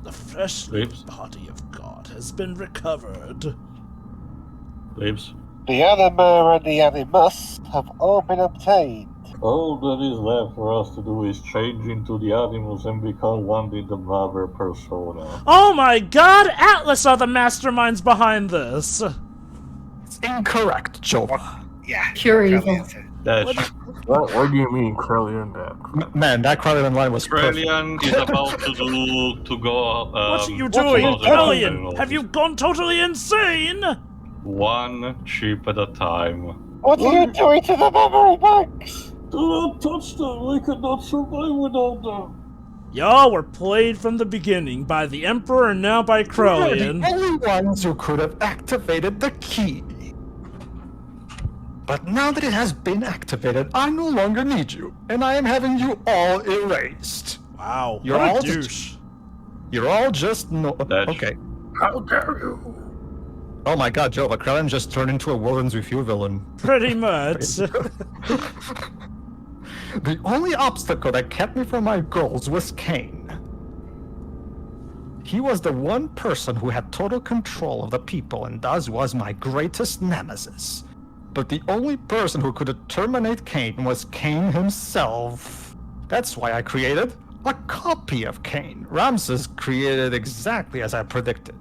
The fleshly body of God has been recovered. Leaves. The anima and the animus have all been obtained. All that is left for us to do is change into the animals and become one with the mother persona. Oh my god, Atlas are the masterminds behind this! It's incorrect, Jova. Yeah. Pure evil. What do you mean, Krelian? Man, that Krelian line was perfect. Krelian is about to go. What are you doing, to Krelian? Have you gone totally insane? One chip at a time. What are you doing to the memory banks? Do not touch them. We could not survive without them. Y'all were played from the beginning by the Emperor and now by Krelian. We're the only ones who could have activated the key. But now that it has been activated, I no longer need you, and I am having you all erased. Wow, You're what a all douche. You're all just okay. How dare you? Oh my god, Jova, Krelian just turned into a World's Review villain. Pretty much. The only obstacle that kept me from my goals was Cain. He was the one person who had total control of the people and thus was my greatest nemesis. But the only person who could terminate Cain was Cain himself. That's why I created a copy of Cain. Ramses created exactly as I predicted.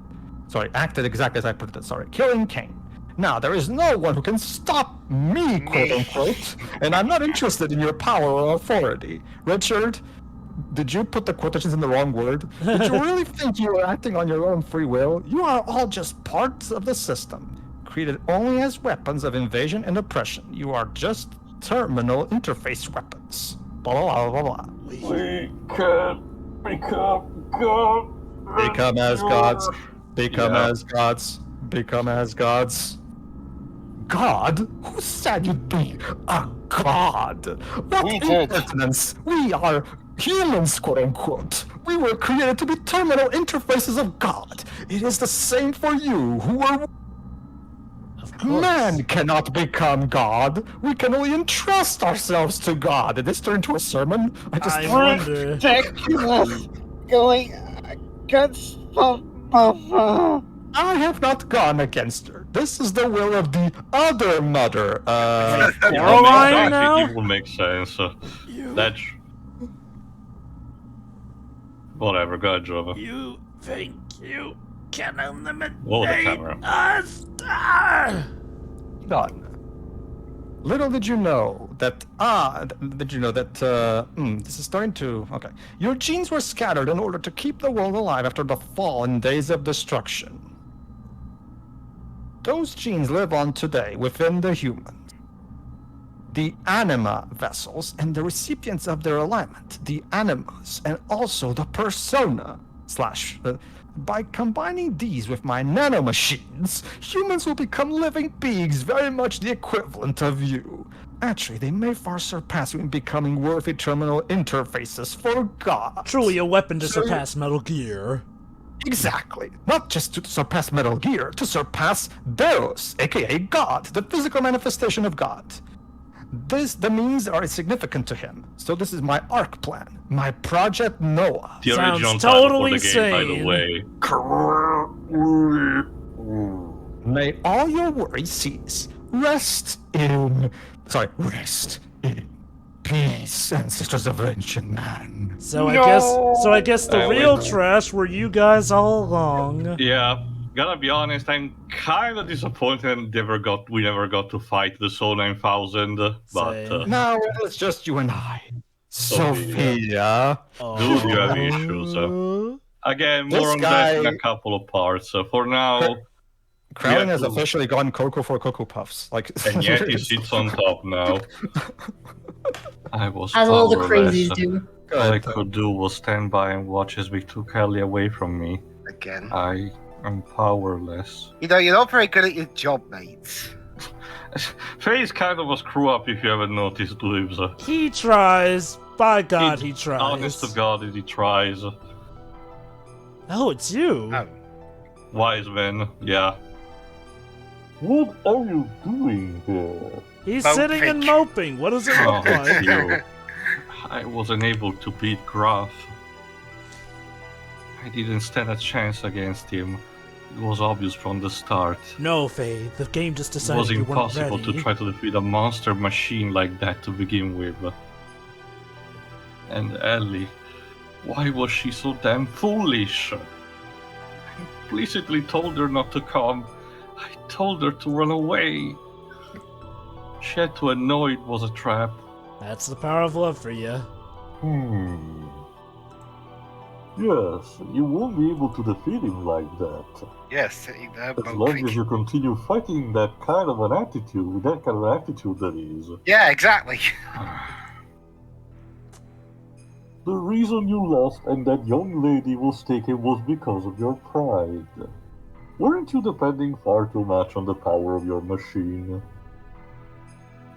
Acted exactly as I predicted, killing Cain. Now, there is no one who can stop me, quote-unquote, and I'm not interested in your power or authority. Richard, did you put the quotations in the wrong word? Did you really think you were acting on your own free will? You are all just parts of the system, created only as weapons of invasion and oppression. You are just terminal interface weapons. Blah, blah, blah, blah, blah. We can become God. Become as gods. Become as gods. Become as gods. God? Who said you'd be a god? What impertinence! We are humans, quote-unquote. We were created to be terminal interfaces of God. It is the same for you, who are... Man cannot become God. We can only entrust ourselves to God. Did this turn into a sermon? I wonder. Ridiculous! Going against the... I have not gone against her. This is the will of the other mother. Caroline now? It would make sense. That's... Whatever, go ahead, Jova. You think you can eliminate Whoa, the camera. us? Done. Little did you know that, this is starting to, okay. Your genes were scattered in order to keep the world alive after the fall and days of destruction. Those genes live on today within the humans. The anima vessels and the recipients of their alignment, the animus, and also the persona, by combining these with my nanomachines, humans will become living beings very much the equivalent of you. Actually, they may far surpass you in becoming worthy terminal interfaces for God. Truly a weapon to surpass Metal Gear. Exactly. Not just to surpass Metal Gear, to surpass Deus, aka God, the physical manifestation of God. The means are significant to him, so this is my ARC plan, my Project Noah. The Sounds original totally title for the game, by the way. May all your worries cease. Rest in peace, ancestors of ancient man. So I guess the real trash were you guys all along. Yeah, gotta be honest, I'm kind of disappointed we never got to fight the Soul 9000, but... Now it's just you and I. Sophia. Dude, you have issues. Again, more on that in a couple of parts. For now... Krelian has officially gone Cocoa for Cocoa Puffs. And yet he sits on top now. I was As all the powerless. crazies do. All I could do was stand by and watch as we took Elly away from me. Again. I am powerless. You know, you're not very good at your job, mates. Faye's kind of a screw up if you haven't noticed, Lives. He tries. By God, he tries. Honest to God, he tries. Oh, it's you. Oh. Wise man, yeah. What are you doing here? He's sitting and moping. What does it look like? You. I wasn't able to beat Graf. I I didn't stand a chance against him. It was obvious from the start. No, Faye, the game just It decided was you weren't impossible ready. to try to defeat a monster machine like that to begin with. And Elly, why was she so damn foolish? I implicitly told her not to come. I told her to run away. She had to know it was a trap. That's the power of love for you. Yes, you won't be able to defeat him like that. Yes, As long as you continue fighting that kind of an attitude, that is. Yeah, exactly. The reason you lost and that young lady was taken was because of your pride. Weren't you depending far too much on the power of your machine?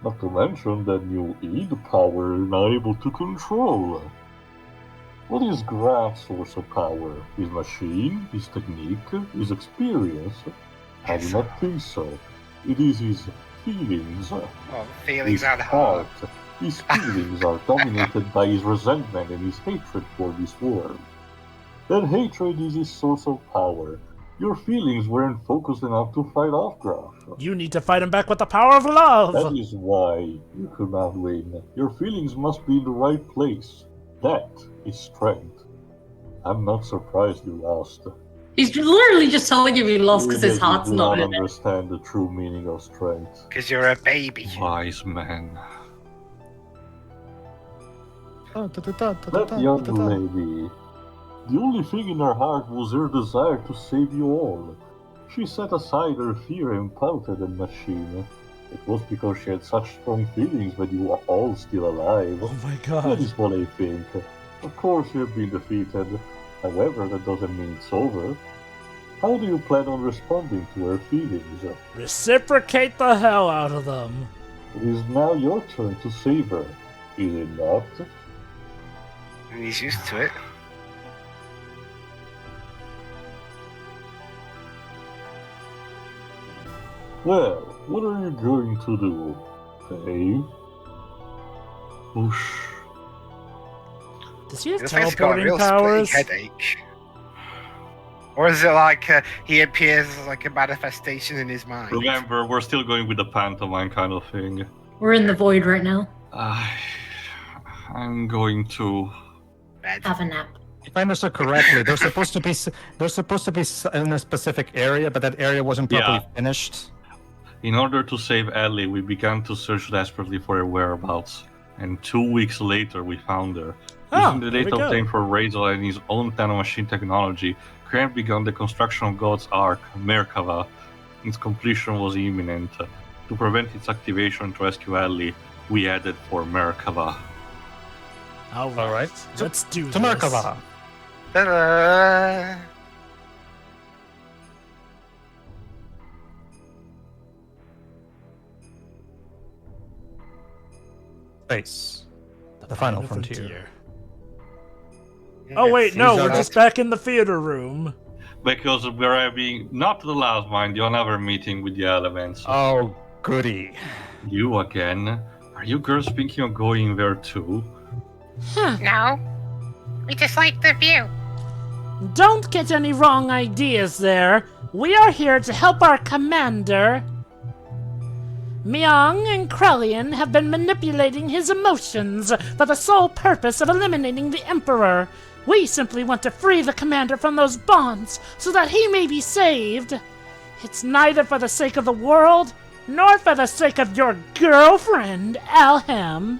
Not to mention that you need power you're not able to control. What is Graf's source of power? His machine? His technique? His experience? I do not think so. It is his feelings. Well, feelings His are the heart. His feelings are dominated by his resentment and his hatred for this world. That hatred is his source of power. Your feelings weren't focused enough to fight off Graf. You need to fight him back with the power of love! That is why you could not win. Your feelings must be in the right place. That is strength. I'm not surprised you lost. He's literally just telling you he lost because his You heart's do not not in it. understand the true meaning of strength. Because you're a baby. Wise man. That young lady, the only thing in her heart was her desire to save you all. She set aside her fear and pouted at machine. It was because she had such strong feelings when you were all still alive. Oh my That god. is what I think. Of course you have been defeated. However, that doesn't mean it's over. How do you plan on responding to her feelings? Reciprocate the hell out of them. It is now your turn to save her, is it not? And he's used to it. Well, what are you going to do, Faye? Whoosh. Does he have This thing's got a teleporting real powers? splitting headache. Or is it like he appears as like a manifestation in his mind? Remember, we're still going with the pantomime kind of thing. We're in the void right now. I'm going to... Bad. Have a nap. If I understood correctly, they're supposed to be in a specific area, but that area wasn't properly finished. In order to save Elly, we began to search desperately for her whereabouts. And 2 weeks later, we found her. Using the there we data go. obtained from Razor and his own nanomachine technology, Krelian began the construction of God's Ark, Merkava. Its completion was imminent. To prevent its activation and to rescue Elly, we added for Merkava. Alright, let's do this. To Merkava. Ta-da! Space. The final frontier. Oh wait, no, These we're are just back in the theater room. Because we're having, not the last mind, the another meeting with the elements. Oh, goody. You again? Are you girls thinking of going there too? No. We just like the view. Don't get any wrong ideas there. We are here to help our commander. Miang and Krelian have been manipulating his emotions for the sole purpose of eliminating the Emperor. We simply want to free the commander from those bonds so that he may be saved. It's neither for the sake of the world, nor for the sake of your girlfriend, Alhem.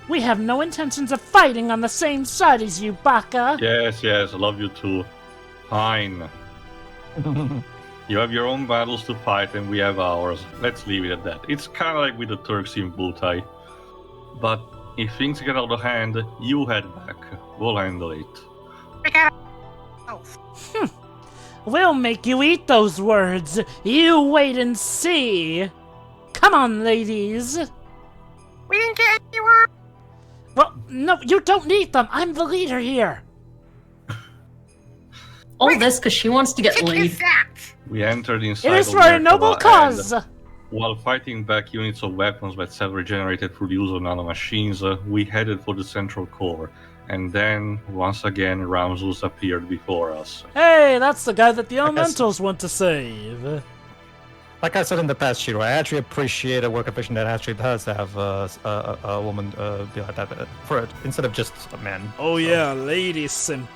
We have no intentions of fighting on the same side as you, Baka. Yes, I love you too. Fine. You have your own battles to fight and we have ours. Let's leave it at that. It's kind of like with the Turks in Butai. But if things get out of hand, you head back. We'll handle it. We got We'll make you eat those words. You wait and see. Come on, ladies. We didn't get anywhere. Well, no, you don't need them. I'm the leader here. All this because she wants to get What laid. is that? We entered It inside is of for a noble Merkava cause. and while fighting back units of weapons that self-regenerated through the use of nanomachines, we headed for the central core. And then, once again, Ramzus appeared before us. Hey, that's the guy that the elementals want to save. Like I said in the past, Shiro, I actually appreciate a work of fiction that actually does have a woman be like that for it instead of just a man. Oh yeah, lady simp.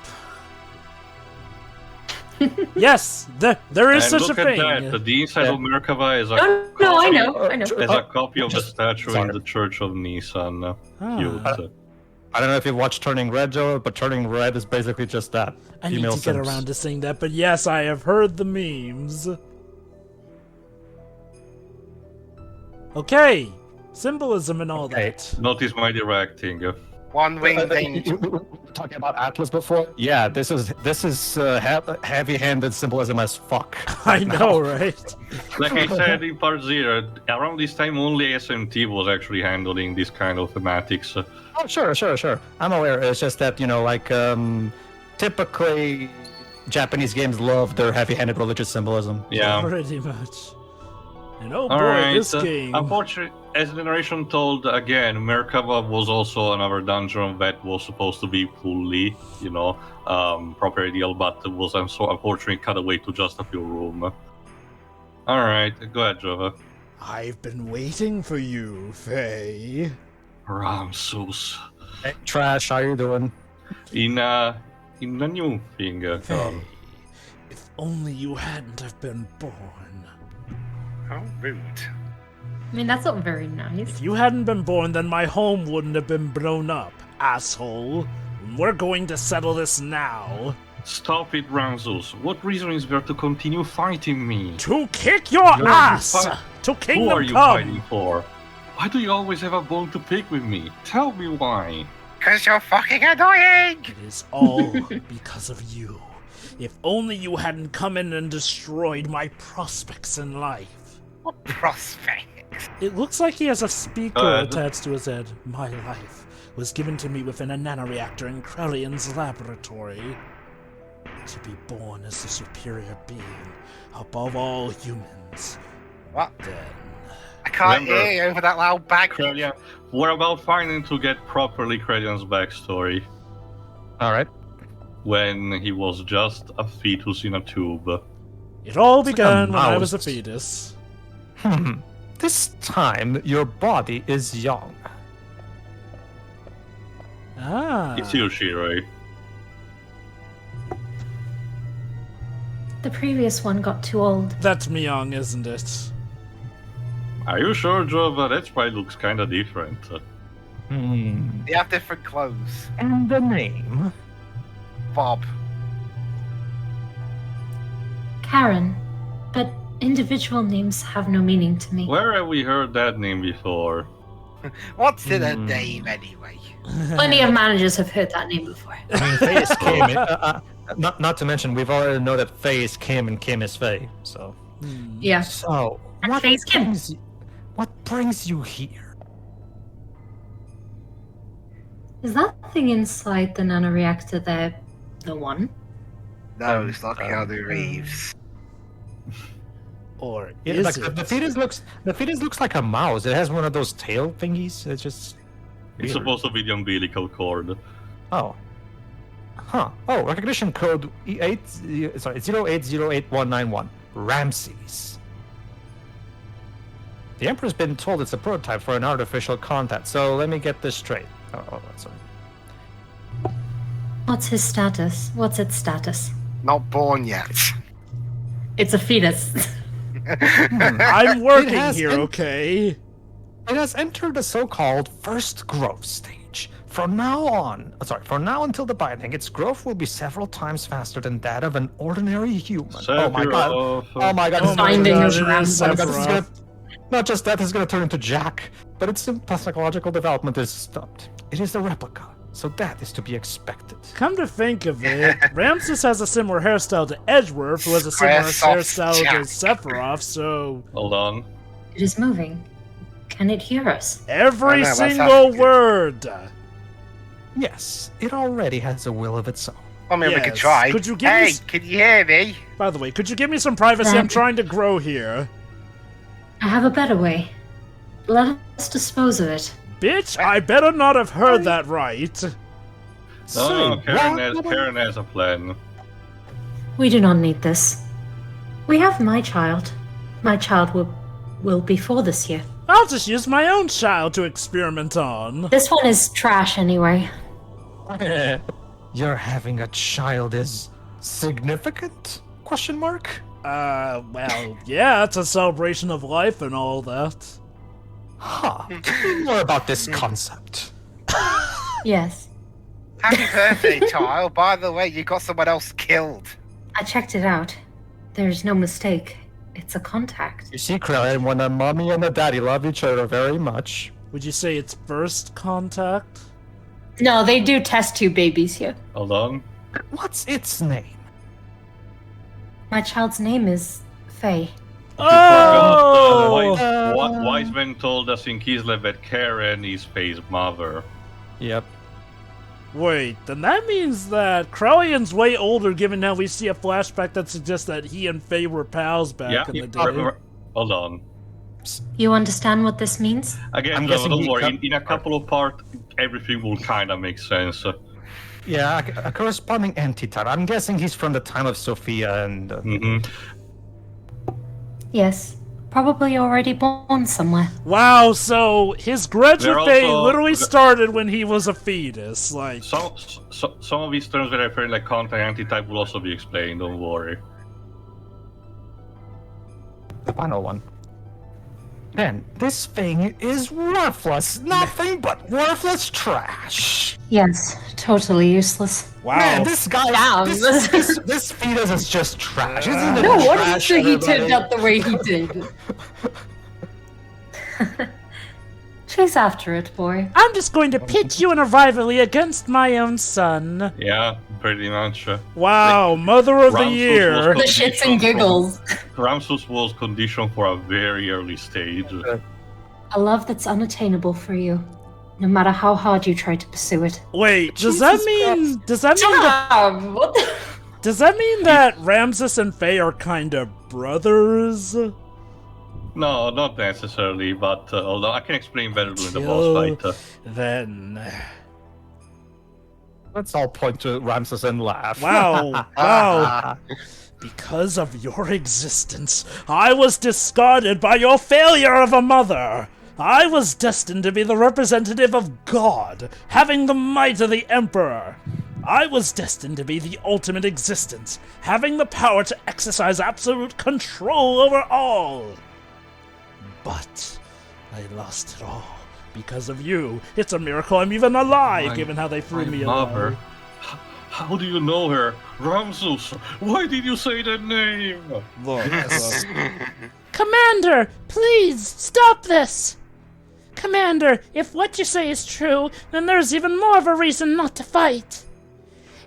Yes, there is such a look at thing. that. The inside of Merkava is a No, I know. is a copy of the statue in the Church of Nisan. Cute. I don't know if you watched Turning Red, Joe, but Turning Red is basically just that. I need to get around to saying that, but yes, I have heard the memes. Okay, symbolism and all that. Notice my directing. One wing thing. You were talking about Atlas before? Yeah, this is heavy-handed symbolism as fuck. I know, right? Like I said in part 0, around this time only SMT was actually handling this kind of thematics. Oh, sure. I'm aware. It's just that, typically Japanese games love their heavy-handed religious symbolism. Yeah. Pretty much. And oh boy, Alright, this game. Unfortunately, as the narration told, again, Merkava was also another dungeon that was supposed to be fully, proper ideal, but was unfortunately cut away to just a few rooms. Alright, go ahead, Jova. I've been waiting for you, Faye. Ramsus. Hey, Trash, how you doing? In the new thing, Faye, if only you hadn't have been born. How rude. I mean, that's not very nice. If you hadn't been born, then my home wouldn't have been blown up, asshole. We're going to settle this now. Stop it, Ramsus. What reason is there to continue fighting me? To kick your ass! To Kingdom Who are you Come! fighting for? Why do you always have a bone to pick with me? Tell me why. Because you're fucking annoying! It is all because of you. If only you hadn't come in and destroyed my prospects in life. What prospects? It looks like he has a speaker Good. attached to his head. My life was given to me within a nanoreactor in Krelian's laboratory. To be born as the superior being, above all humans. What? Then... I can't Remember- hear you over that loud bag. Krelian, we're about finally to get properly Krelian's backstory. Alright. When he was just a fetus in a tube. It all It's like began a when I was a mouse. fetus. This time, your body is young. Ah. It's you, Shiroi. The previous one got too old. That's Miang, isn't it? Are you sure, Jova? That probably looks kinda different. They have different clothes. And the name? Bob. Karen. But individual names have no meaning to me. Where have we heard that name before? What's in a name anyway? Plenty of managers have heard that name before. Face came in. Not to mention, we've already know that Face came and Kim is Faye, so... Yeah. So, And what Faye's Kim. what brings you here? Is that thing inside the nanoreactor there the one? No, it's not Keanu Reeves. Or Yeah, is like, it? the fetus looks like a mouse. It has one of those tail thingies. It's just... It's weird. supposed to be the umbilical cord. Oh. Huh. Oh, recognition code E08088191. Ramses. The Emperor's been told it's a prototype for an artificial contact, so let me get this straight. Oh, sorry. What's his status? What's its status? Not born yet. It's a fetus. I'm working has here, been- okay? It has entered the so-called first growth stage. From now until the binding, its growth will be several times faster than that of an ordinary human. Oh my god. Oh my god. Oh my Binding god, is it Ram- is Oh my god, this is Sephiroth. not just that, this is gonna turn into Jack, but its psychological development is stopped. It is a replica, so that is to be expected. Come to think of it, Ramses has a similar hairstyle to Edgeworth, who has a similar Squaresoft hairstyle Jack. to Sephiroth, so Hold on. It is moving. Can it hear us? every I know, that's single good. word. Yes, it already has a will of its own. I mean, we could Yes. try. Could you give hey, me can you hear me? By the way, could you give me some privacy? I'm trying to grow here. I have a better way. Let us dispose of it. Bitch, I better not have heard that right. No, Say, Karen has a plan. We do not need this. We have my child. My child will be 4 this year. I'll just use my own child to experiment on. This one is trash anyway. Your having a child is significant? Question mark? Well, yeah, it's a celebration of life and all that. Huh. Tell me more about this concept. Yes. Happy birthday, child. By the way, you got someone else killed. I checked it out. There's no mistake. It's a contact. You see, Krelian, when a mommy and a daddy love each other very much. Would you say it's first contact? No, they do test tube babies here. Hold on. What's its name? My child's name is Faye. Oh! Wise men told us in Kislev that Karen is Faye's mother. Yep. Wait, then that means that Krelian's way older, given now we see a flashback that suggests that he and Faye were pals back in the day. Hold on. You understand what this means? Again, don't worry. In a couple of parts, everything will kind of make sense. Yeah, a corresponding antitype. I'm guessing he's from the time of Sophia and... Yes. Probably already born somewhere. Wow, so his grudge with Faye also- literally started when he was a fetus, like... Some of these terms that I refer like contact antitype will also be explained, don't worry. The final one. Man, this thing is worthless. Nothing but worthless trash. Yes, totally useless. Wow. Man, this guy, Damn. this fetus is just trash. Isn't it No wonder trash, he everybody? turned out the way he did. Chase after it, boy. I'm just going to pit you in a rivalry against my own son. Yeah, pretty much. Wow, Mother of the Ramsus Year. The shits and giggles. Ramsus was conditioned for a very early stage. A love that's unattainable for you, no matter how hard you try to pursue it. Wait, does Jesus that mean that What the? does that mean that Ramsus and Faye are kind of brothers? No, not necessarily, but although I can explain better during the boss fight. Then Let's all point to Ramses and laugh. wow, wow. Because of your existence, I was discarded by your failure of a mother. I was destined to be the representative of God, having the might of the Emperor. I was destined to be the ultimate existence, having the power to exercise absolute control over all. But I lost it all because of you. It's a miracle I'm even alive, given how they threw me mother. alive. How do you know her? Ramsus, why did you say that name? Look. Commander, please stop this! Commander, if what you say is true, then there's even more of a reason not to fight.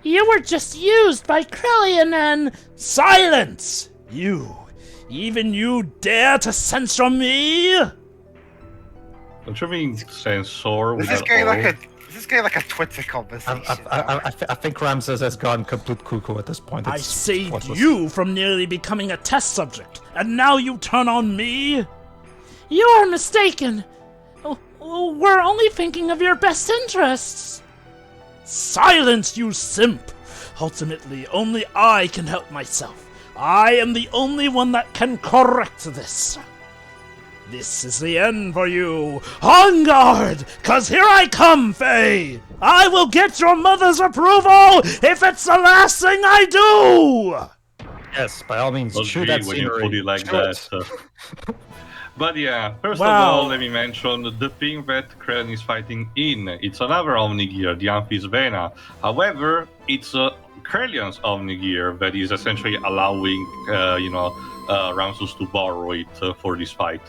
You were just used by Krelian and... Silence! Even you dare to censor me? Don't you mean censor? Is with this an going O? like a Twitter conversation? I think Ramses has gone complete cuckoo at this point. I It's saved worthless. you from nearly becoming a test subject, and now you turn on me? You are mistaken. We're only thinking of your best interests. Silence, you simp! Ultimately, only I can help myself. I am the only one that can correct this. This is the end for you. On guard, 'cause here I come, Faye! I will get your mother's approval if it's the last thing I do! Yes, by all means, Well, chew gee, that when you scenery. put it like Chew that. it. But yeah, first Wow. of all, let me mention the thing that Krelian is fighting in. It's another Omnigear, the Amphis Vena. However, it's Krelian's Omnigear that is essentially allowing, Ramsus to borrow it for this fight.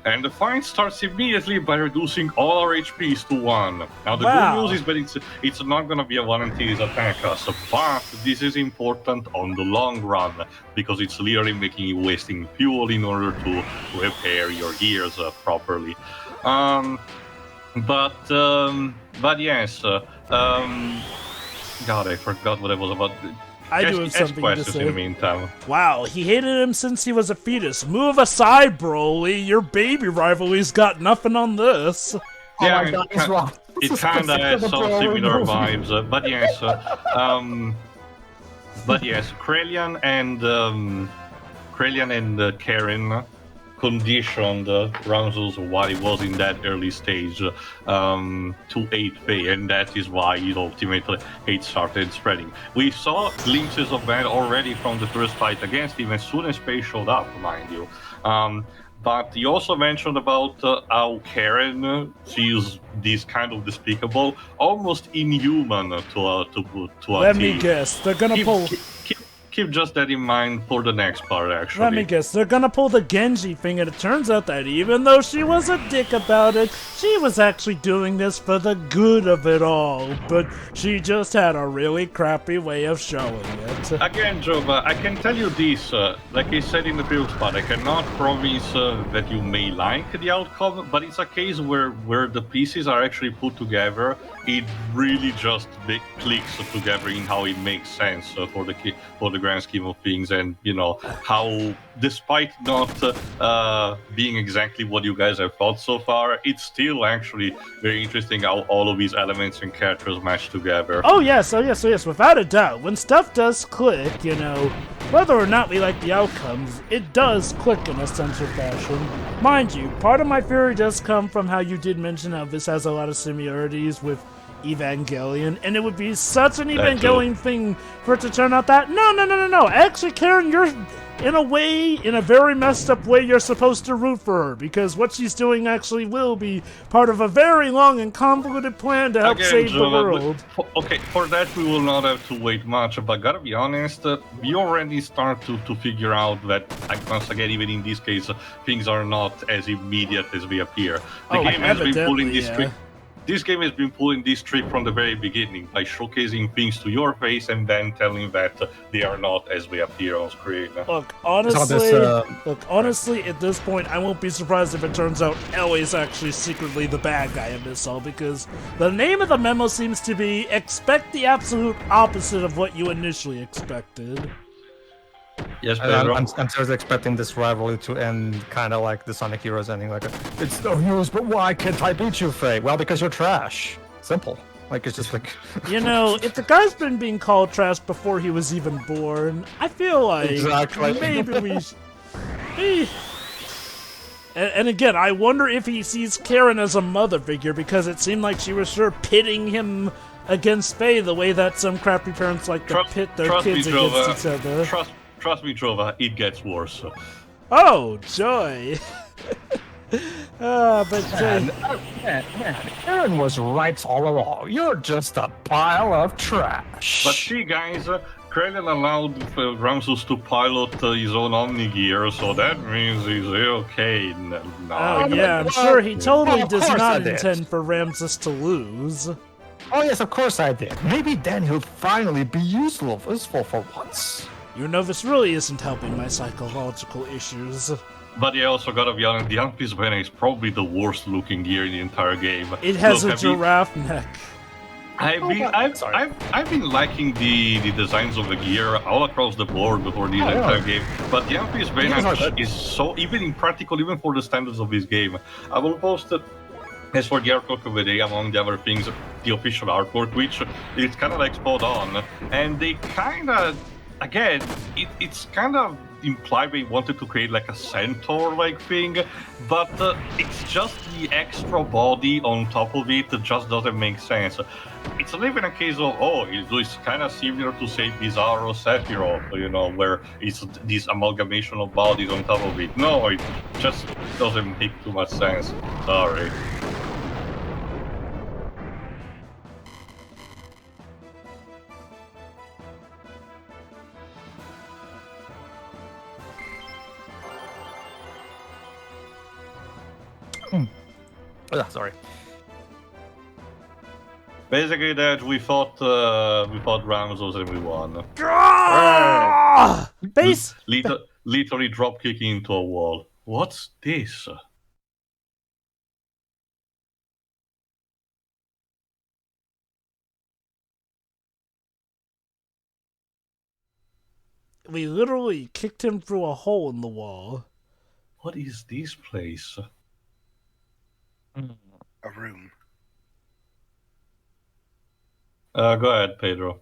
And the fight starts immediately by reducing all our HPs to 1. Now the Wow. good news is that it's not gonna be a one until he's attack us, but this is important on the long run because it's literally making you wasting fuel in order to repair your gears properly. But yes, God, I forgot what I was about. I do have Ask something to questions in the say. meantime. Wow, he hated him since he was a fetus. Move aside, Broly. Your baby rivalry's got nothing on this. Oh my god, he's wrong. It kind of has some similar vibes, but yes, Krelian and Karen conditioned Ramsus while he was in that early stage to hate Faye, and that is why ultimately hate started spreading. We saw glimpses of that already from the first fight against him as soon as Faye showed up, mind you. But you also mentioned about how Karen sees this kind of despicable, almost inhuman to Let me guess, they're gonna pull... Keep just that in mind for the next part, actually. Let me guess, they're gonna pull the Genji thing, and it turns out that even though she was a dick about it, she was actually doing this for the good of it all, but she just had a really crappy way of showing it. Again, Jova, I can tell you this, like I said in the previous part, I cannot promise that you may like the outcome, but it's a case where the pieces are actually put together, it really just clicks together in how it makes sense for the grand scheme of things, and how, despite not being exactly what you guys have thought so far, it's still actually very interesting how all of these elements and characters match together. Oh yes, without a doubt. When stuff does click, whether or not we like the outcomes, it does click in a sense or fashion. Mind you, part of my theory does come from how you did mention how this has a lot of similarities with Evangelion, and it would be such an Evangelion thing for it to turn out that no. Actually, Karen, you're in a very messed up way, you're supposed to root for her, because what she's doing actually will be part of a very long and convoluted plan to help save the world. Okay, for that we will not have to wait much, but gotta be honest, we already start to figure out that, once again, even in this case, things are not as immediate as they appear. The game has been pulling this trick. This game has been pulling this trick from the very beginning by showcasing things to your face and then telling that they are not as they appear on screen. Look, honestly, at this point, I won't be surprised if it turns out Elly's actually secretly the bad guy in this all, because the name of the memo seems to be expect the absolute opposite of what you initially expected. Yes, Pedro. I'm seriously expecting this rivalry to end kind of like the Sonic Heroes ending, like it's no news, but why can't I beat you, Faye? Well, because you're trash. Simple. Like, it's just like... if the guy's been being called trash before he was even born, I feel like maybe we should... And again, I wonder if he sees Karen as a mother figure, because it seemed like she was sure pitting him against Faye the way that some crappy parents like to pit their kids against each other. Trust me, Trova, it gets worse. Oh, joy. Aaron was right all along. You're just a pile of trash. But see, guys, Krelian allowed Ramsus to pilot his own Omni Gear, so that means he's okay now. Oh, yeah, I'm sure he totally does not intend for Ramsus to lose. Oh, yes, of course I did. Maybe then he'll finally be useful for once. This really isn't helping my psychological issues. But you also gotta be honest, the One Piece banner is probably the worst looking gear in the entire game. It has a giraffe neck. I've been liking the designs of the gear all across the board before the entire game, but the One Piece banner is so, even impractical, even for the standards of this game. I will post it. As for the artwork of the day, among the other things, the official artwork, which is kind of like spot on, and they kind of, again, it's kind of implied they wanted to create like a centaur-like thing, but it's just the extra body on top of it that just doesn't make sense. It's not even a case of, it's kind of similar to, say, Bizarro Sephiroth, where it's this amalgamation of bodies on top of it. No, it just doesn't make too much sense. Sorry. Sorry. Basically, that we fought Ramsus and we won. Base. Literally drop kicking into a wall. What's this? We literally kicked him through a hole in the wall. What is this place? A room. Go ahead, Pedro.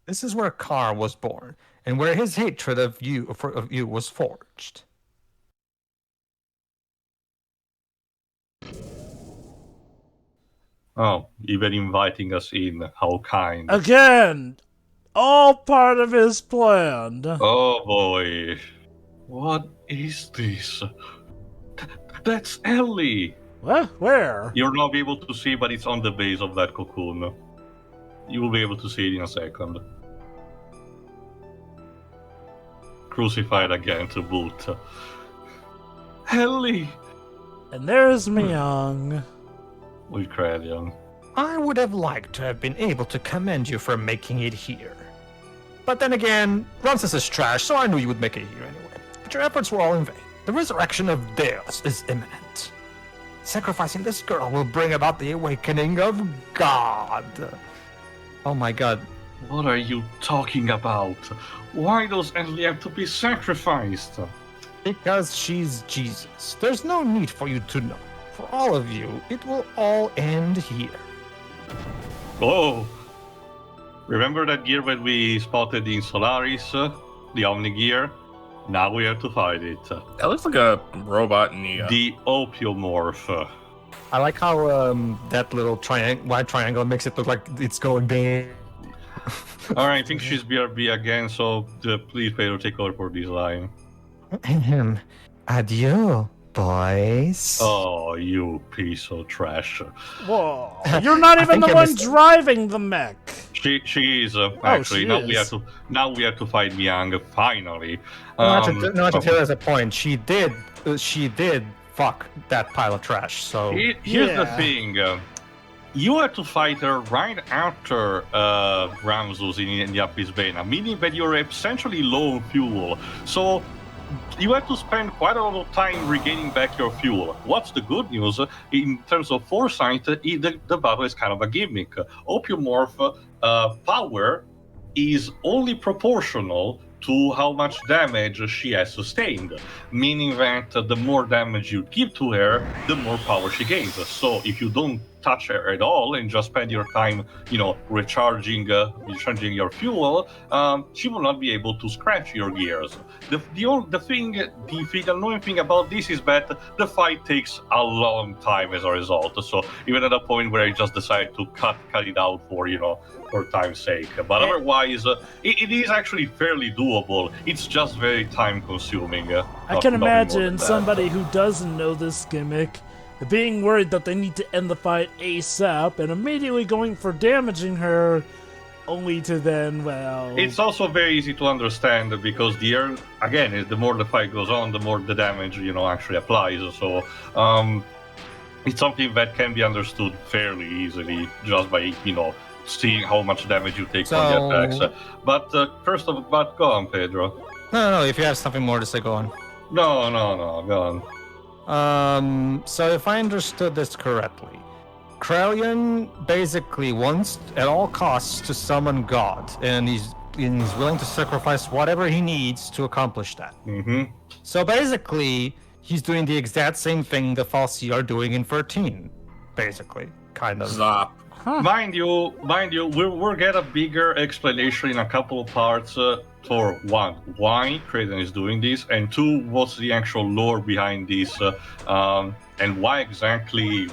This is where Carr was born, and where his hatred of you was forged. Oh, even inviting us in. How kind. Again, all part of his plan. Oh boy. What is this? That's Elly! What? Where? You're not able to see, but it's on the base of that cocoon. You will be able to see it in a second. Crucified again to boot. Elly! And there's Miang. With Krelian. I would have liked to have been able to commend you for making it here. But then again, Ramses is trash, so I knew you would make it here anyway. But your efforts were all in vain. The resurrection of Deus is imminent. Sacrificing this girl will bring about the awakening of God. Oh my god. What are you talking about? Why does Elly have to be sacrificed? Because she's Jesus. There's no need for you to know. For all of you, it will all end here. Oh! Remember that gear when we spotted in Solaris? The Omni gear? Now we have to fight it. That looks like a robot in The Opiomorph. I like how that little white triangle makes it look like it's going big. Alright, I think she's BRB again, so please, Pedro, take over for this line. Adieu, boys. Oh, you piece of trash. Whoa. You're not even the one driving the mech. She is actually. She now is. we have to fight Miang finally. Not to tell us a point. She did fuck that pile of trash. So Here's the thing. You have to fight her right after Ramsus in the Apis Vena, meaning that you're essentially low on fuel. So you have to spend quite a lot of time regaining back your fuel. What's the good news? In terms of foresight, the battle is kind of a gimmick. Opiomorph power is only proportional to how much damage she has sustained, meaning that the more damage you give to her, the more power she gains. So if you don't touch her at all and just spend your time, recharging your fuel, she will not be able to scratch your gears. The annoying thing about this is that the fight takes a long time as a result. So even at a point where I just decided to cut it out for time's sake. But otherwise, it is actually fairly doable. It's just very time consuming. I can imagine somebody who doesn't know this gimmick being worried that they need to end the fight ASAP and immediately going for damaging her, only to then, It's also very easy to understand because the more the fight goes on, the more the damage, actually applies. So, it's something that can be understood fairly easily just by, seeing how much damage you take from the attacks. But go on, Pedro. No, if you have something more to say, go on. No, go on. So if I understood this correctly, Krelian basically wants at all costs to summon God, and he's willing to sacrifice whatever he needs to accomplish that. Mm-hmm. So basically, he's doing the exact same thing the Falsi are doing in 13, basically, kind of. Zop. Huh. Mind you, we'll get a bigger explanation in a couple of parts for one, why Krelian is doing this, and two, what's the actual lore behind this, and why exactly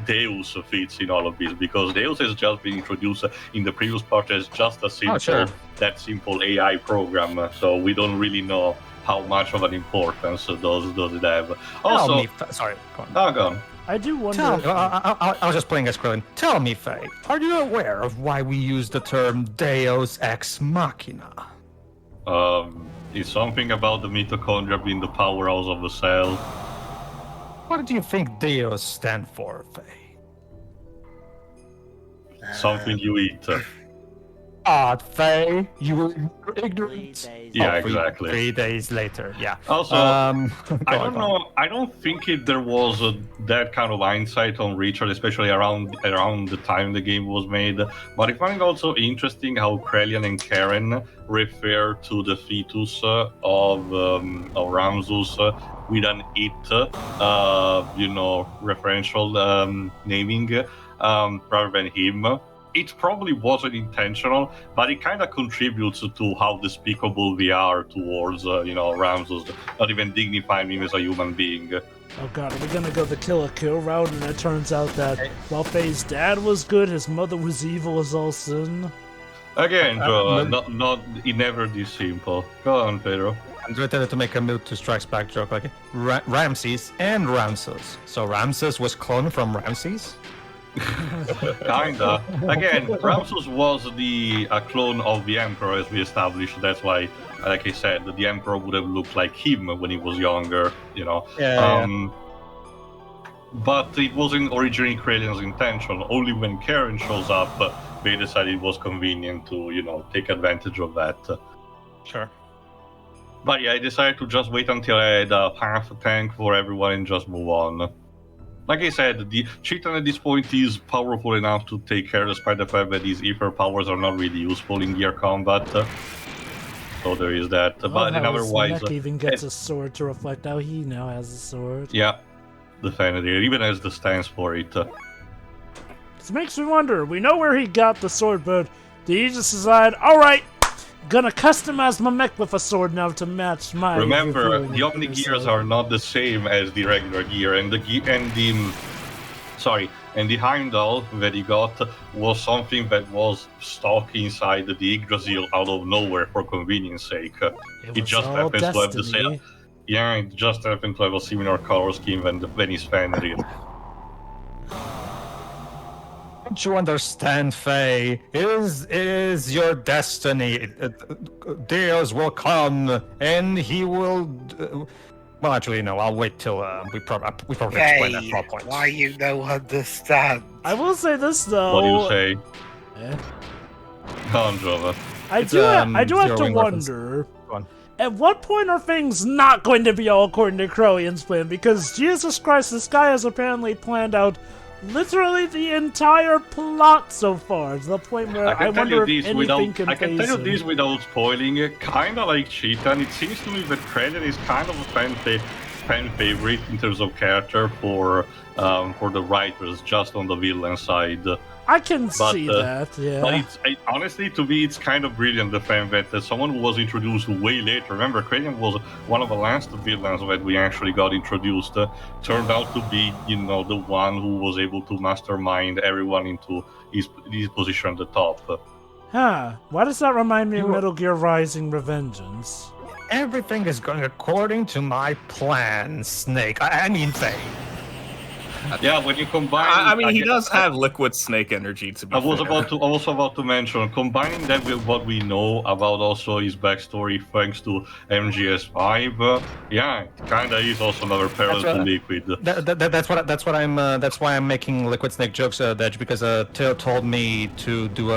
Deus fits in all of this, because Deus has just been introduced in the previous part as just a simple AI program, so we don't really know how much of an importance does it have. Also, sorry, go on. Go on. I do wonder. I was just playing as Krelian. Tell me, Faye, are you aware of why we use the term Deus Ex Machina? It's something about the mitochondria being the powerhouse of the cell. What do you think Deus stand for, Faye? Something you eat. Faye, you were ignorant. Yeah, exactly. 3 days later, yeah. Also, I don't know. I don't think there was that kind of insight on Richard, especially around the time the game was made. But I find it also interesting how Krelian and Karen refer to the fetus of Ramsus with an it, referential naming rather than him. it probably wasn't intentional, but it kind of contributes to how despicable we are towards, Ramsus, not even dignifying him as a human being. Oh god, are we gonna go the kill a kill route and it turns out that while Faye's dad was good, his mother was evil as all sin? Again, Joe, it never this simple. Go on, Pedro. I'm tempted to make a Move to Strikes Back joke like Ramses and Ramses. So Ramses was cloned from Ramses? Kinda. Again, Ramsus was a clone of the Emperor, as we established. That's why, like I said, the Emperor would have looked like him when he was younger, Yeah. But it wasn't originally Krelian's intention. Only when Karen shows up, they decided it was convenient to, take advantage of that. Sure. But yeah, I decided to just wait until I had a half a tank for everyone and just move on. Like I said, the Chitan at this point is powerful enough to take care, despite the fact that these ether powers are not really useful in gear combat. So there is that. But otherwise, Nek even gets a sword to reflect how he now has a sword. Yeah, definitely. Even has the stance for it. This makes me wonder. We know where he got the sword, but did he just decide, alright, gonna customize my mech with a sword now to match my... Remember, the Omni gears are not the same as the regular gear, and the Heimdall that he got was something that was stuck inside the Yggdrasil out of nowhere for convenience sake. It just happens to have the same. Yeah, it just happened to have a similar color scheme than his Fenrir. Don't you understand, Faye? It is your destiny. Deus will come, and he will... well, actually, no. I'll wait till we probably explain that plot point. Why you don't understand? I will say this, though. What do you say? Eh? Come on, Jova. I do have to wonder... At what point are things not going to be all according to Krelian's plan? Because, Jesus Christ, this guy has apparently planned out literally the entire plot so far, to the point where I wonder if anything can I can phase tell you him. this without spoiling it. Kinda like Cheetah, it seems to me that Krelian is kind of a fan favorite in terms of character for the writers, just on the villain side. I can see that, yeah. But honestly, to me, it's kind of brilliant, the fact that someone who was introduced way later, remember, Krelian was one of the last villains that we actually got introduced, turned out to be, the one who was able to mastermind everyone into his position at the top. Huh. Why does that remind me of Metal Gear Rising Revengeance? Everything is going according to my plan, Snake. I mean, Faye. Yeah, when you combine... he does have liquid snake energy, to be I was about to mention, combining that with what we know about also his backstory thanks to MGS5, it kinda is also another parallel to Liquid. That's why I'm making Liquid Snake jokes, Dej, because Tail told me to do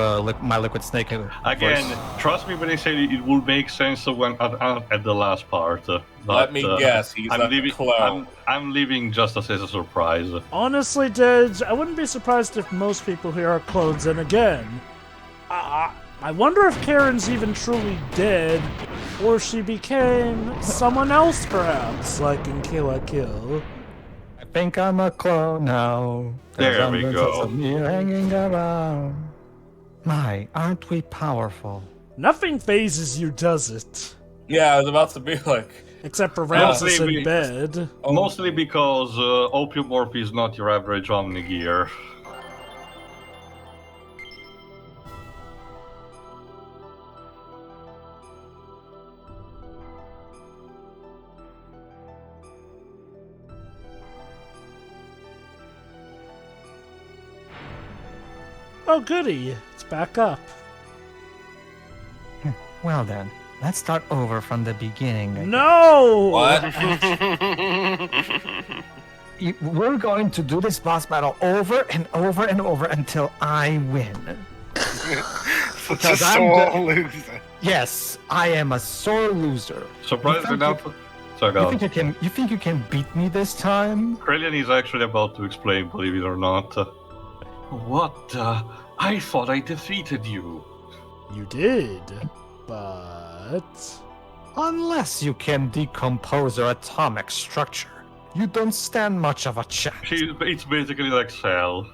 my Liquid Snake Again, voice. Trust me when I say it will make sense when at the last part. Let me guess, he's a clone. I'm leaving just as a surprise. Honestly, Dej, I wouldn't be surprised if most people here are clones, and again, I wonder if Karen's even truly dead, or she became someone else, perhaps, like in Kill la Kill. I think I'm a clone now. There we go. Of me hanging around. My, aren't we powerful? Nothing phases you, does it? Yeah, I was about to be like... Except for Ramsus in bed. Mostly because Opiumorph is not your average Omni gear. Oh, goody. It's back up. Well then, let's start over from the beginning. No! What? We're going to do this boss battle over and over and over until I win. Such a sore loser. Yes, I am a sore loser. Surprised enough. You think you can beat me this time? Krelian is actually about to explain, believe it or not. What? I thought I defeated you. You did, but... Unless you can decompose her atomic structure, you don't stand much of a chance. It's basically like Cell.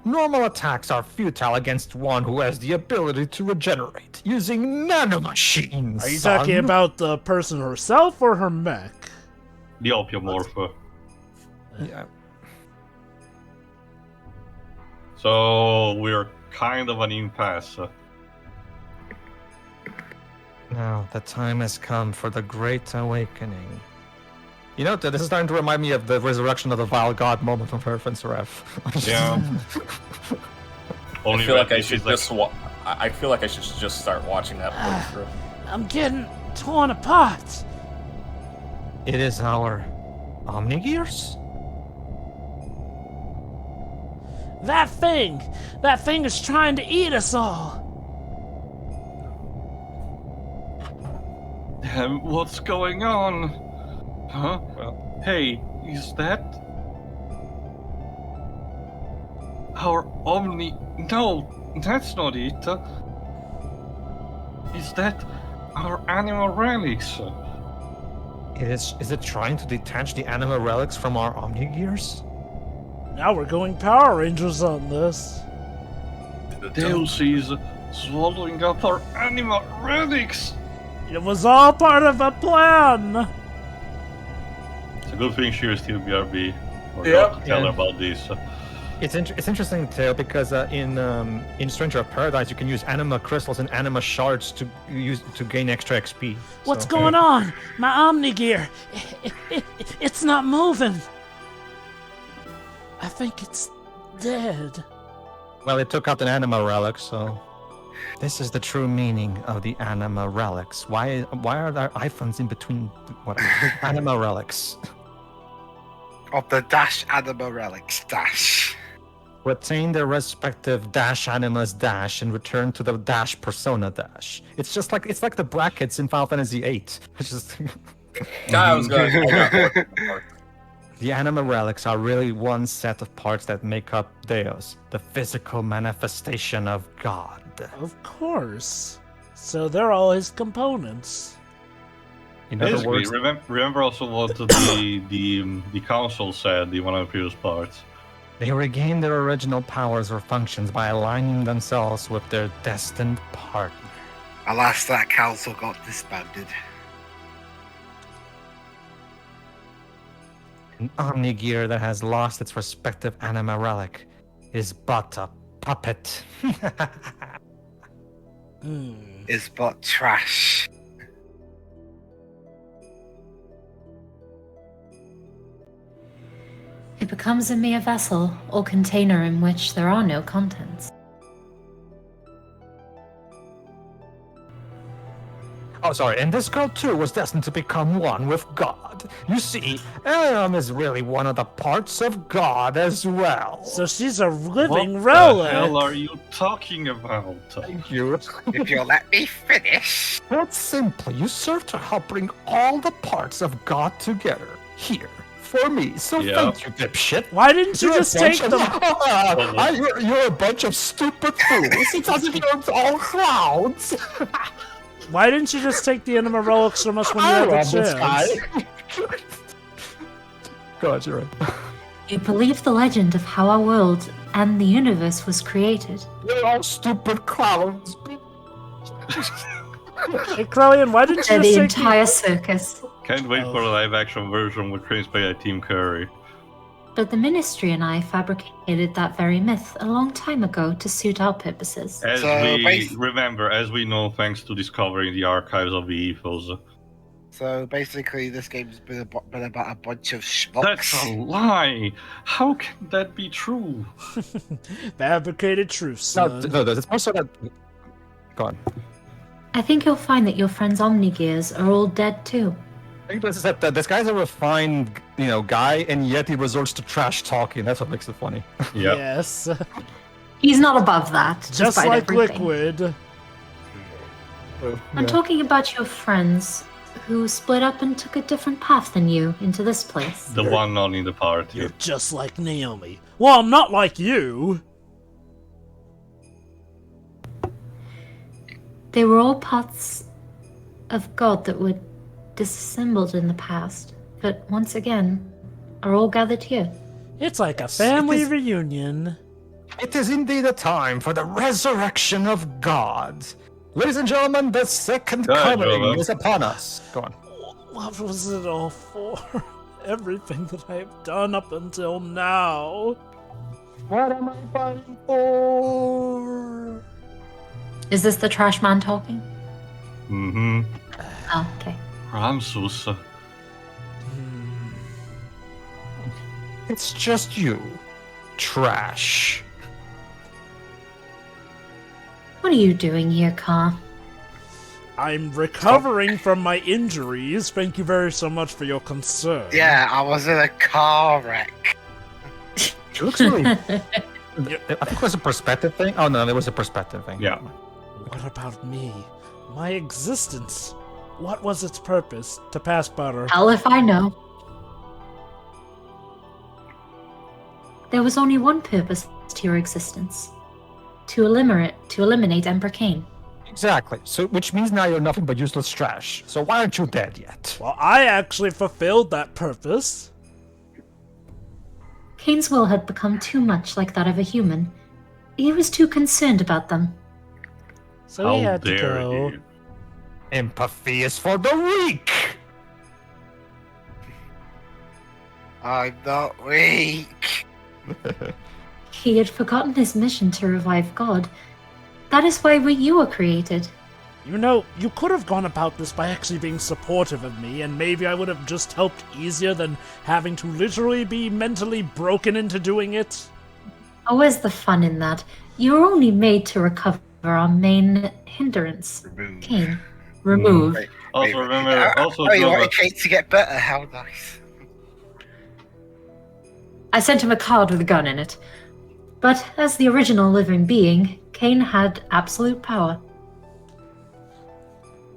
Normal attacks are futile against one who has the ability to regenerate using nanomachines. Are you talking about the person herself or her mech? The Opiomorph. Yeah. So we're kind of an impasse. Now the time has come for the Great Awakening. You know, this is starting to remind me of the resurrection of the Vile God moment from Reference Ref. Yeah. I feel like I should just I feel like I should just start watching that playthrough. I'm getting torn apart. It is our Omnigears? That thing is trying to eat us all. What's going on? Huh? Well, hey, is that our Omni? No, that's not it. Is that our animal relics? Is it trying to detach the animal relics from our Omnigears? Now we're going Power Rangers on this. Deus is swallowing up our animal relics. It was all part of a plan. It's a good thing she was still BRB. We're Yep. going to tell her about this. It's interesting, Teo, because in Stranger of Paradise you can use anima crystals and anima shards to gain extra XP. What's going on? My Omnigear. It's not moving. I think it's dead. Well, it took out an anima relic, so this is the true meaning of the anima relics. Why are there iPhones in between what anima relics? Of the dash anima relics dash. Retain their respective dash animas dash and return to the dash persona dash. It's like the brackets in Final Fantasy VIII. It's just I was going. the anima relics are really one set of parts that make up Deus, the physical manifestation of God. Of course. So they're all his components. In other Basically, words, remember also what the council said in one of the previous parts. they regain their original powers or functions by aligning themselves with their destined partner. Alas, that council got disbanded. An Omnigear that has lost its respective anima relic is but a puppet. Is but trash. It becomes a mere vessel or container in which there are no contents. Oh, sorry, and this girl too was destined to become one with God. You see, Elly is really one of the parts of God as well. So she's a living What relic. the hell are you talking about? Thank you. If you'll let me finish. That's simply, you serve to help bring all the parts of God together here for me. So Yeah. thank you, dipshit. Why didn't you just take them? You're a bunch of stupid fools. It doesn't even all crowds. Why didn't you just take the anima relics from us when you had the chance? God, you're right. You believe the legend of how our world and the universe was created. You're all stupid clowns. Hey, Krelian, why didn't you They're just the take entire circus. Can't wait for a live-action version with trains by Team Curry. But the Ministry and I fabricated that very myth a long time ago to suit our purposes. As we know, thanks to discovering the archives of the ethos. So basically, this game's been about a bunch of schmucks. That's a lie! How can that be true? fabricated truth, No, son? no, it's also that. Go on. I think you'll find that your friends Omnigears are all dead too. I think this is that this guy's a refined, guy, and yet he resorts to trash talking. That's what makes it funny. Yep. Yes. He's not above that. Just despite like everything. Liquid. I'm talking about your friends who split up and took a different path than you into this place. The one not in the party. You're just like Naomi. Well, I'm not like you. They were all parts of God that were disassembled in the past, but once again are all gathered here. It's like a family reunion. It is indeed a time for the resurrection of God. Ladies and gentlemen, the second coming is upon us. Go on. What was it all for? Everything that I have done up until now. What am I fighting for? Is this the trash man talking? Mm-hmm. Oh, okay. Ramsus. It's just you. Trash. What are you doing here, Car? I'm recovering from my injuries. Thank you very so much for your concern. Yeah, I was in a car wreck. It looks really... I think it was a perspective thing. Oh, no, it was a perspective thing. Yeah. What about me? My existence? What was its purpose? To pass butter? Hell if I know. There was only one purpose to your existence. To eliminate Emperor Cain. Exactly. So, which means now you're nothing but useless trash. So why aren't you dead yet? Well, I actually fulfilled that purpose. Cain's will had become too much like that of a human. He was too concerned about them. So he How had to dare go. you? Empathy is for the weak! I'm not weak. He had forgotten his mission to revive God. That is why you were created. You know, you could have gone about this by actually being supportive of me, and maybe I would have just helped easier than having to literally be mentally broken into doing it. Oh, where's the fun in that? You were only made to recover our main hindrance. Remove. Cain. Remove. Also, remember, also, you Jova- wanted Kate to get better. How nice. I sent him a card with a gun in it. But as the original living being, Cain had absolute power.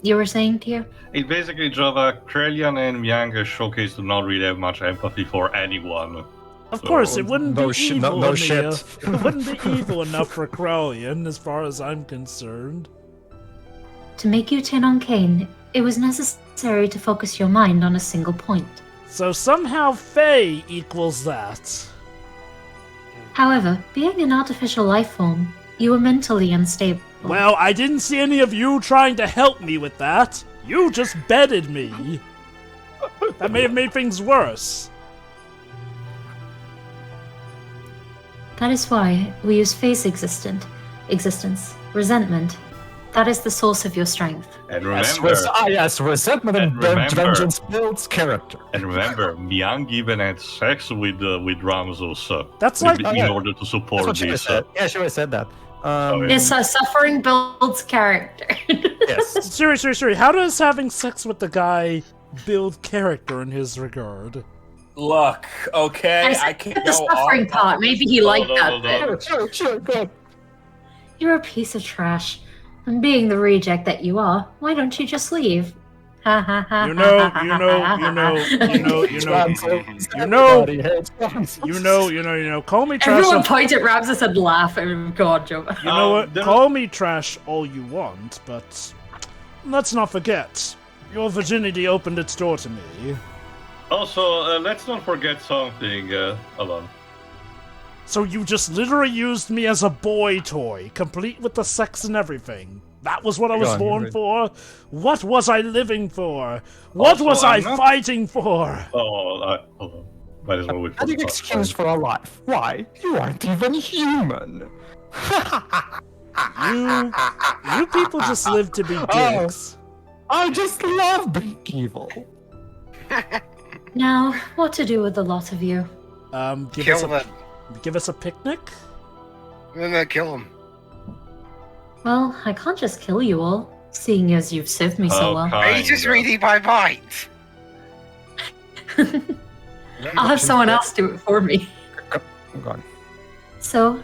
You were saying, dear? It basically, Java, Krelian and Miang showcased to not really have much empathy for anyone. Of course, it wouldn't no be sh- evil no enough. shit. It wouldn't be evil enough for Krelian, as far as I'm concerned. To make you turn on Cain, it was necessary to focus your mind on a single point. So somehow Faye equals that. However, being an artificial life form, you were mentally unstable. Well, I didn't see any of you trying to help me with that. You just bedded me. That may have made things worse. That is why we use Faye's existence, resentment. That is the source of your strength. And Yes, remember, yes, resentment and remember- vengeance builds character. and remember, Miang even had sex with Ramsus That's like in order to That's support what she this. said. Yeah, she always said that. Yes, suffering builds character. Yes. Seriously, how does having sex with the guy build character in his regard? Look, okay, I said can the go suffering on. part. Maybe he liked that bit. Sure, go on. You're a piece of trash. And being the reject that you are, why don't you just leave? Ha ha ha. You know, call me trash. Everyone point at Ramses and laugh. Oh God, Joe. You know what? Call me trash all you want, but let's not forget, your virginity opened its door to me. Also, let's not forget something. Hold on. So you just literally used me as a boy toy, complete with the sex and everything. That was what I was born for? What was I living for? What Also, was I I'm not- fighting for? Hold on. Might as well wait for Adding the excuse for a life. Why? You aren't even human. You people just live to be dicks. I just love being evil. Now, what to do with the lot of you? Give us a picnic? No, kill him. Well, I can't just kill you all, seeing as you've served me so well. Are you just reading my mind? I'll have someone else do it for me. Go on. So,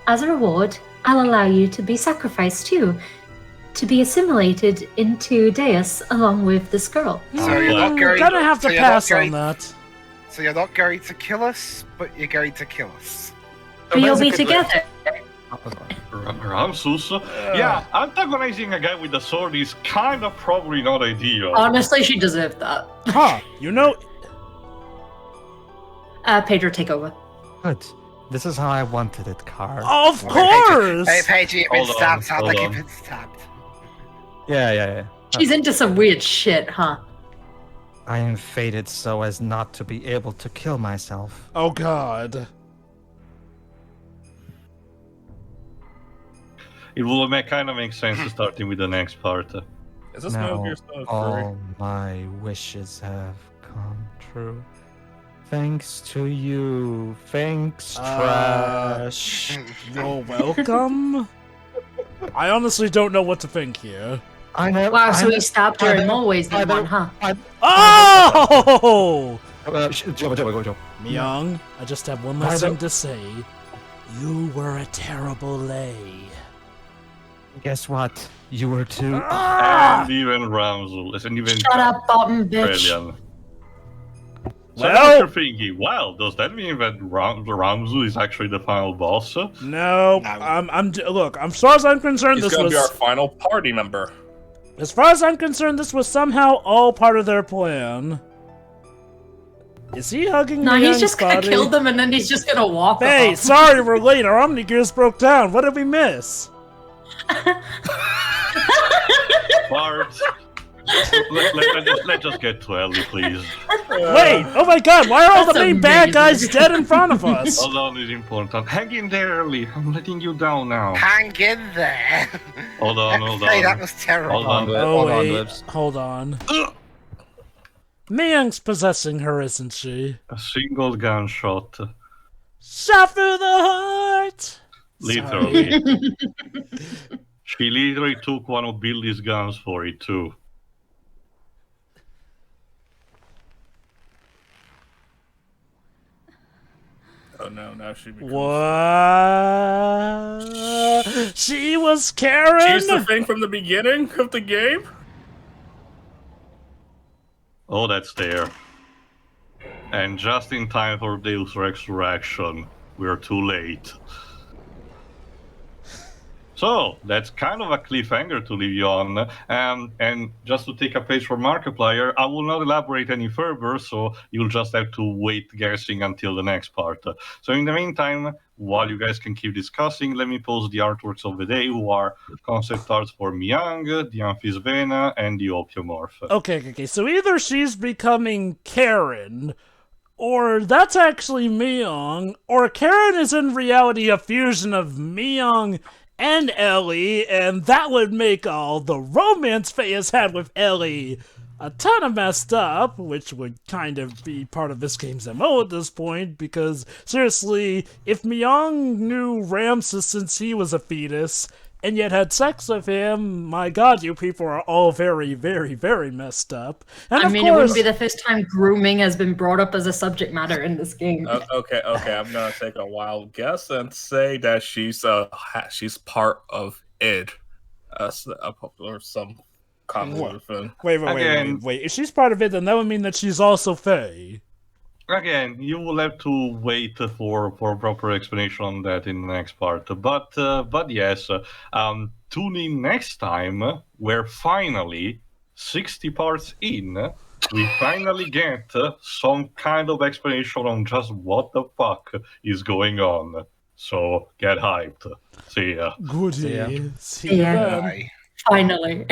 as a reward, I'll allow you to be sacrificed too, to be assimilated into Deus along with this girl. So you're not going. Gonna have to so you're not pass going- on that. So you're not going to kill us, but you're going to kill us. But you'll be basically- together. Ramsus? Yeah, antagonizing a guy with a sword is kind of probably not ideal. Honestly, she deserved that. Huh, you know, Pedro, take over. Good. This is how I wanted it, Car. Of course! Hey, Paige, you've been Hold on, stabbed. Sound like hold you've on. been stabbed. Yeah. She's into some weird shit, huh? I am fated so as not to be able to kill myself. Oh god. It will kind of make sense starting with the next part. Is this Metal Now Gear Solid 3? all my wishes have come true. Thanks to you. Thanks, Trash. You're welcome. I honestly don't know what to think here. Wow, so he stabbed her in more ways than one, huh? Oh! Joe. Miang, I just have one last thing to say. You were a terrible lay. Guess what? You were too. And even Ramsul. And even Shut up, bottom bitch. Krelian. So Well- what you're thinking, wow, does that mean that Ramzu is actually the final boss? No, look, as far as I'm concerned, He's this gonna was... be our final party member. As far as I'm concerned, this was somehow all part of their plan. Is he hugging No, Miang's he's just gonna body? kill them and then he's just gonna walk Hey, off. sorry we're late. Our Omnigears broke down. What did we miss? Bart, let's just get to Elly, please. Wait! Oh my god, why are all the That's main bad guys amazing. dead in front of us? Hold on, is important. Hang in there, Elly. I'm letting you down now. Hang in there. Hold on, hold Hey, that on. was terrible. Hold on. Oh wait, hold on. Miang's possessing her, isn't she? A single gunshot. Shot through the heart! Literally. She literally took one of Billy's guns for it, too. Oh no, now she becomes... What? She was Karen? She's the thing from the beginning of the game? Oh, that's there. And just in time for Deus Resurrection, we're too late. So, that's kind of a cliffhanger to leave you on. And just to take a page from Markiplier, I will not elaborate any further, so you'll just have to wait guessing until the next part. So in the meantime, while you guys can keep discussing, let me post the artworks of the day, who are concept arts for Miang, the Amphisvena, and the Opiomorph. Okay, so either she's becoming Karen, or that's actually Miang, or Karen is in reality a fusion of Miang and Elly, and that would make all the romance Faye has had with Elly a ton of messed up, which would kind of be part of this game's MO at this point, because seriously, if Miang knew Ramses since he was a fetus, and yet had sex with him, my god, you people are all very, very, very messed up. And I of mean, course, it wouldn't be the first time grooming has been brought up as a subject matter in this game. Okay, I'm gonna take a wild guess and say that she's part of id, or some convoluted thing. Wait. If she's part of it, then that would mean that she's also Faye. Again, you will have to wait for a proper explanation on that in the next part. But yes, tune in next time, where finally, 60 parts in, we finally get some kind of explanation on just what the fuck is going on. So get hyped. See ya. Goody. See ya. See ya. Yeah. then. Finally.